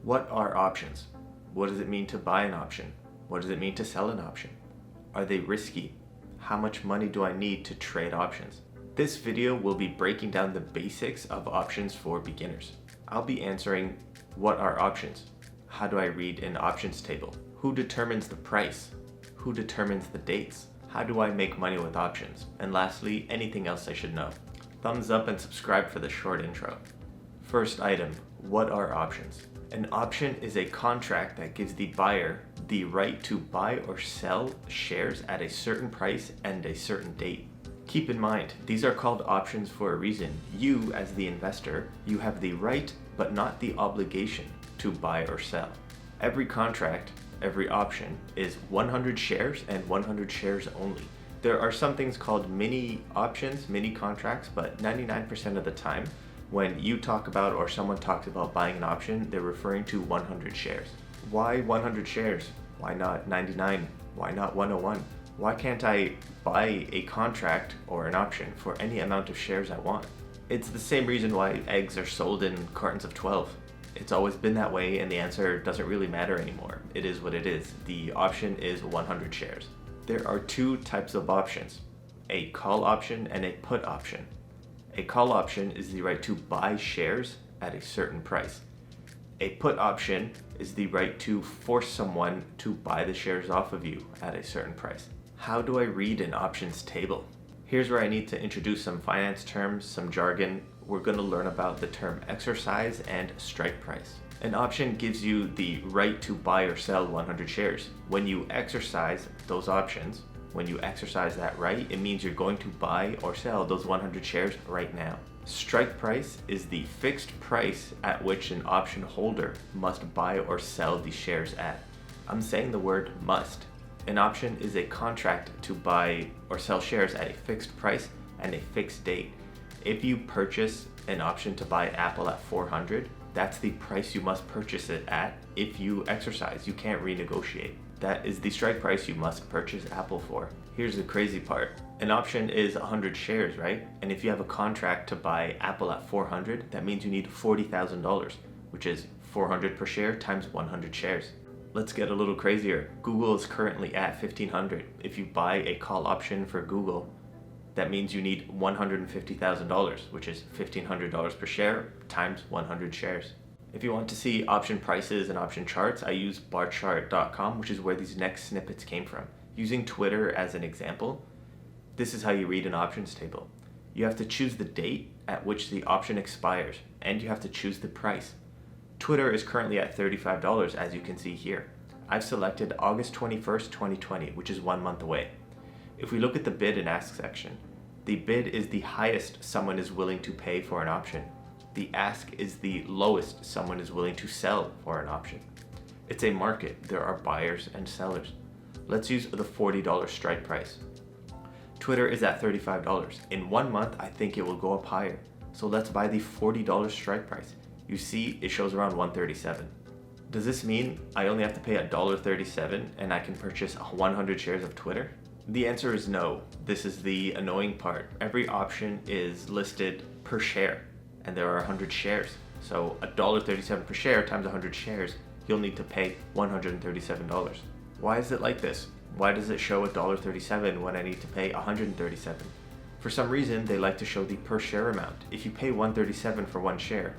What are options? What does it mean to buy an option? What does it mean to sell an option? Are they risky? How much money do I need to trade options? This video will be breaking down the basics of options for beginners. I'll be answering what are options? How do I read an options table? Who determines the price? Who determines the dates? How do I make money with options? And lastly, anything else I should know. Thumbs up and subscribe for the short intro. First item, what are options? An option is a contract that gives the buyer the right to buy or sell shares at a certain price and a certain date. Keep in mind, these are called options for a reason. You, as the investor, you have the right but not the obligation to buy or sell. Every contract, every option is 100 shares and 100 shares only. There are some things called mini options, mini contracts, but 99% of the time, when you talk about or someone talks about buying an option, they're referring to 100 shares. Why 100 shares? Why not 99? Why not 101? Why can't I buy a contract or an option for any amount of shares I want? It's the same reason why eggs are sold in cartons of 12. It's always been that way, and the answer doesn't really matter anymore. It is what it is. The option is 100 shares. There are two types of options, a call option and a put option. A call option is the right to buy shares at a certain price. A put option is the right to force someone to buy the shares off of you at a certain price. How do I read an options table? Here's where I need to introduce some finance terms, some jargon. We're going to learn about the term exercise and strike price. An option gives you the right to buy or sell 100 shares. When you exercise those options, when you exercise that right, it means you're going to buy or sell those 100 shares right now. Strike price is the fixed price at which an option holder must buy or sell the shares at. I'm saying the word must. An option is a contract to buy or sell shares at a fixed price and a fixed date. If you purchase an option to buy Apple at 400, that's the price you must purchase it at. If you exercise, you can't renegotiate. That is the strike price you must purchase Apple for. Here's the crazy part. An option is 100 shares, right? And if you have a contract to buy Apple at 400, that means you need $40,000, which is 400 per share times 100 shares. Let's get a little crazier. Google is currently at 1,500. If you buy a call option for Google, that means you need $150,000, which is $1,500 per share times 100 shares. If you want to see option prices and option charts, I use barchart.com, which is where these next snippets came from. Using Twitter as an example, this is how you read an options table. You have to choose the date at which the option expires, and you have to choose the price. Twitter is currently at $35, as you can see here. I've selected August 21st, 2020, which is 1 month away. If we look at the bid and ask section, the bid is the highest someone is willing to pay for an option. The ask is the lowest someone is willing to sell for an option. It's a market. There are buyers and sellers. Let's use the $40 strike price. Twitter is at $35. In 1 month, I think it will go up higher. So let's buy the $40 strike price. You see, it shows around $137. Does this mean I only have to pay $1.37 and I can purchase 100 shares of Twitter? The answer is no. This is the annoying part. Every option is listed per share, and there are 100 shares. So $1.37 per share times 100 shares, you'll need to pay $137. Why is it like this? Why does it show $1.37 when I need to pay $137? For some reason, they like to show the per share amount. If you pay $1.37 for one share,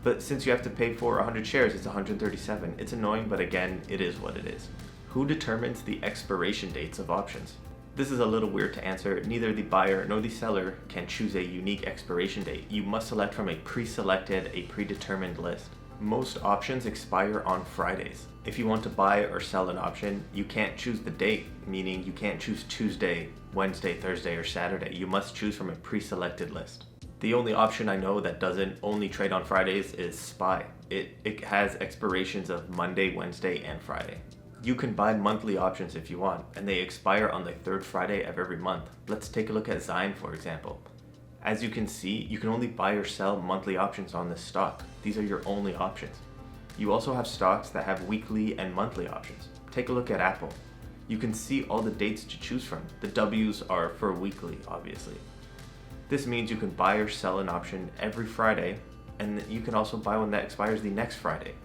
but since you have to pay for 100 shares, it's $137. It's annoying, but again, it is what it is. Who determines the expiration dates of options? This is a little weird to answer. Neither the buyer nor the seller can choose a unique expiration date. You must select from a pre-selected, a predetermined list. Most options expire on Fridays. If you want to buy or sell an option, you can't choose the date, meaning you can't choose Tuesday, Wednesday, Thursday, or Saturday. You must choose from a pre-selected list. The only option I know that doesn't only trade on Fridays is SPY. It has expirations of Monday, Wednesday, and Friday. You can buy monthly options if you want, and they expire on the third Friday of every month. Let's take a look at Zyme, for example. As you can see, you can only buy or sell monthly options on this stock. These are your only options. You also have stocks that have weekly and monthly options. Take a look at Apple. You can see all the dates to choose from. The W's are for weekly, obviously. This means you can buy or sell an option every Friday, and you can also buy one that expires the next Friday.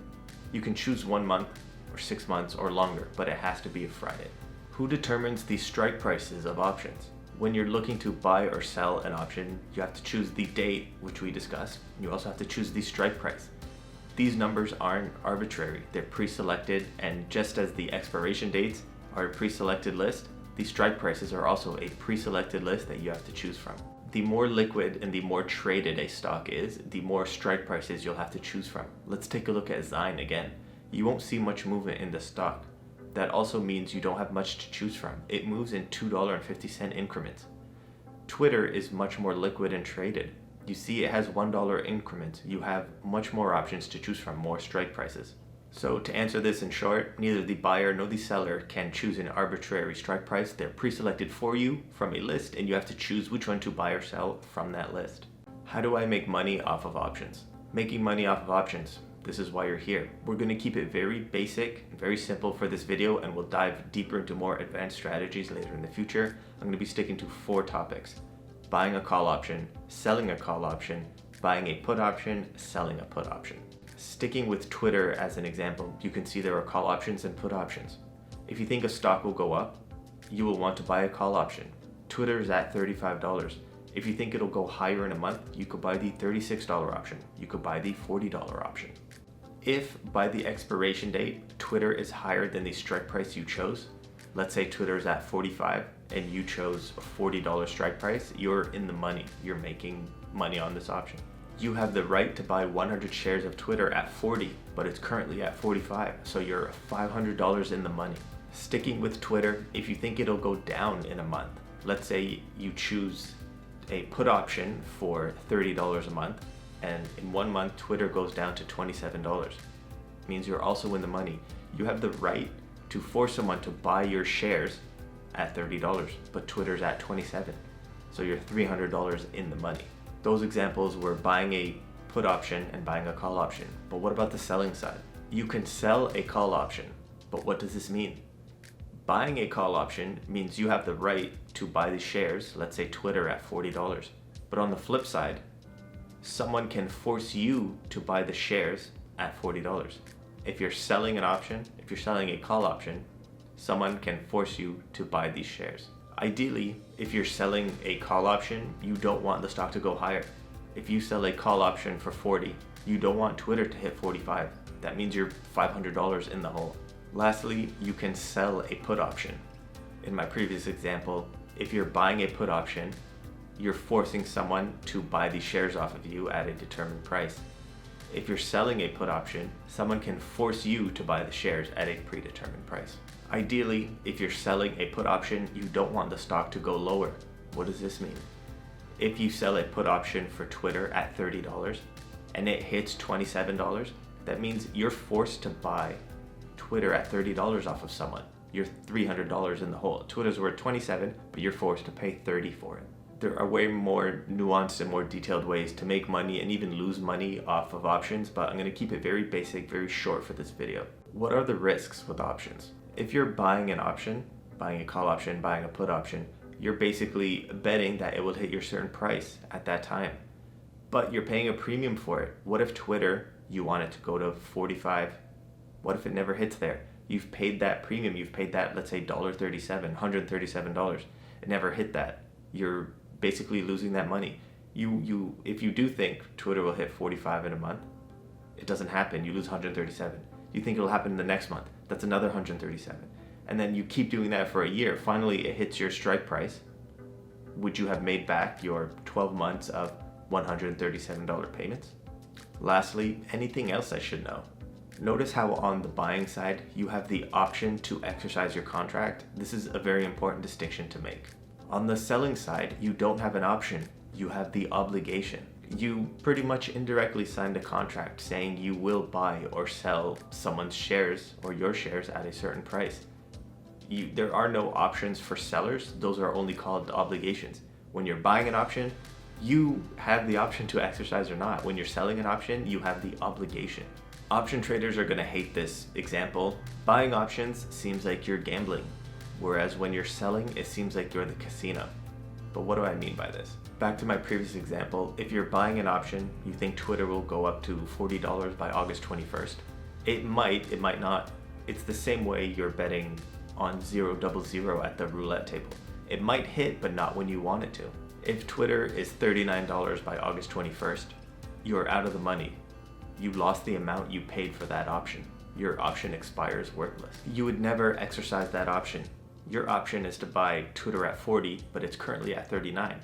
You can choose 1 month or 6 months or longer, but it has to be a Friday. Who determines the strike prices of options? When you're looking to buy or sell an option, you have to choose the date, which we discussed. You also have to choose the strike price. These numbers aren't arbitrary, they're pre-selected, and just as the expiration dates are a pre-selected list, the strike prices are also a pre-selected list that you have to choose from. The more liquid and the more traded a stock is, the more strike prices you'll have to choose from. Let's take a look at Zine again. You won't see much movement in the stock. That also means you don't have much to choose from. It moves in $2.50 increments. Twitter is much more liquid and traded. You see it has $1 increments. You have much more options to choose from, more strike prices. So to answer this in short, neither the buyer nor the seller can choose an arbitrary strike price. They're pre-selected for you from a list, and you have to choose which one to buy or sell from that list. How do I make money off of options? Making money off of options. This is why you're here. We're going to keep it very basic and very simple for this video, and we'll dive deeper into more advanced strategies later in the future. I'm going to be sticking to 4 topics: buying a call option, selling a call option, buying a put option, selling a put option. Sticking with Twitter as an example, you can see there are call options and put options. If you think a stock will go up, you will want to buy a call option. Twitter is at $35. If you think it'll go higher in a month, you could buy the $36 option. You could buy the $40 option. If by the expiration date, Twitter is higher than the strike price you chose, let's say Twitter is at $45 and you chose a $40 strike price, you're in the money. You're making money on this option. You have the right to buy 100 shares of Twitter at 40, but it's currently at 45, so you're $500 in the money. Sticking with Twitter, if you think it'll go down in a month, let's say you choose a put option for $30 a month, and in 1 month Twitter goes down to $27. It means you're also in the money. You have the right to force someone to buy your shares at $30, but Twitter's at $27, so you're $300 in the money. Those examples were buying a put option and buying a call option. But what about the selling side? You can sell a call option, but what does this mean? Buying a call option means you have the right to buy the shares, let's say Twitter at $40. But on the flip side, someone can force you to buy the shares at $40. If you're selling an option, if you're selling a call option, someone can force you to buy these shares. Ideally, if you're selling a call option, you don't want the stock to go higher. If you sell a call option for 40, you don't want Twitter to hit 45. That means you're $500 in the hole. Lastly, you can sell a put option. In my previous example, if you're buying a put option, you're forcing someone to buy the shares off of you at a determined price. If you're selling a put option, someone can force you to buy the shares at a predetermined price. Ideally, if you're selling a put option, you don't want the stock to go lower. What does this mean? If you sell a put option for Twitter at $30 and it hits $27, that means you're forced to buy Twitter at $30 off of someone. You're $300 in the hole. Twitter's worth $27, but you're forced to pay $30 for it. There are way more nuanced and more detailed ways to make money and even lose money off of options, but I'm going to keep it very basic, very short for this video. What are the risks with options? If you're buying an option, buying a call option, buying a put option, you're basically betting that it will hit your certain price at that time. But you're paying a premium for it. What if Twitter, you want it to go to 45? What if it never hits there? You've paid that premium, you've paid that, let's say $137, $137. It never hit that. You're basically losing that money. If you do think Twitter will hit 45 in a month, it doesn't happen, you lose 137. You think it'll happen in the next month, that's another 137. And then you keep doing that for a year. Finally, it hits your strike price. Would you have made back your 12 months of $137 payments? Lastly, anything else I should know? Notice how on the buying side, you have the option to exercise your contract. This is a very important distinction to make. On the selling side, you don't have an option, you have the obligation. You pretty much indirectly signed a contract saying you will buy or sell someone's shares or your shares at a certain price. There are no options for sellers, those are only called obligations. When you're buying an option, you have the option to exercise or not. When you're selling an option, you have the obligation. Option traders are going to hate this example. Buying options seems like you're gambling, whereas when you're selling, it seems like you're the casino. But what do I mean by this? Back to my previous example, if you're buying an option, you think Twitter will go up to $40 by August 21st, It might not. It's the same way you're betting on 000 at the roulette table. It might hit, but not when you want it to. If Twitter is $39 by August 21st, you're out of the money. You lost the amount you paid for that option. Your option expires worthless. You would never exercise that option. Your option is to buy Twitter at 40, but it's currently at 39.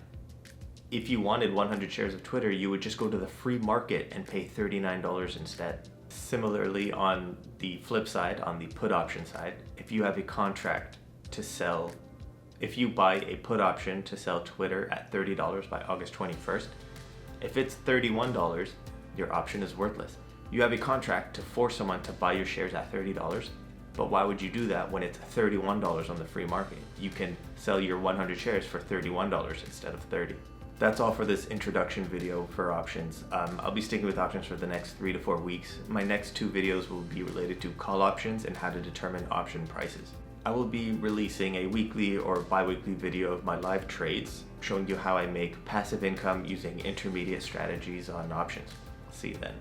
If you wanted 100 shares of Twitter, you would just go to the free market and pay $39 instead. Similarly, on the flip side, on the put option side, if you have a contract to sell, if you buy a put option to sell Twitter at $30 by August 21st, if it's $31, your option is worthless. You have a contract to force someone to buy your shares at $30, but why would you do that when it's $31 on the free market? You can sell your 100 shares for $31 instead of $30. That's all for this introduction video for options. I'll be sticking with options for the next 3 to 4 weeks. My next 2 videos will be related to call options and how to determine option prices. I will be releasing a weekly or bi-weekly video of my live trades, showing you how I make passive income using intermediate strategies on options. See you then.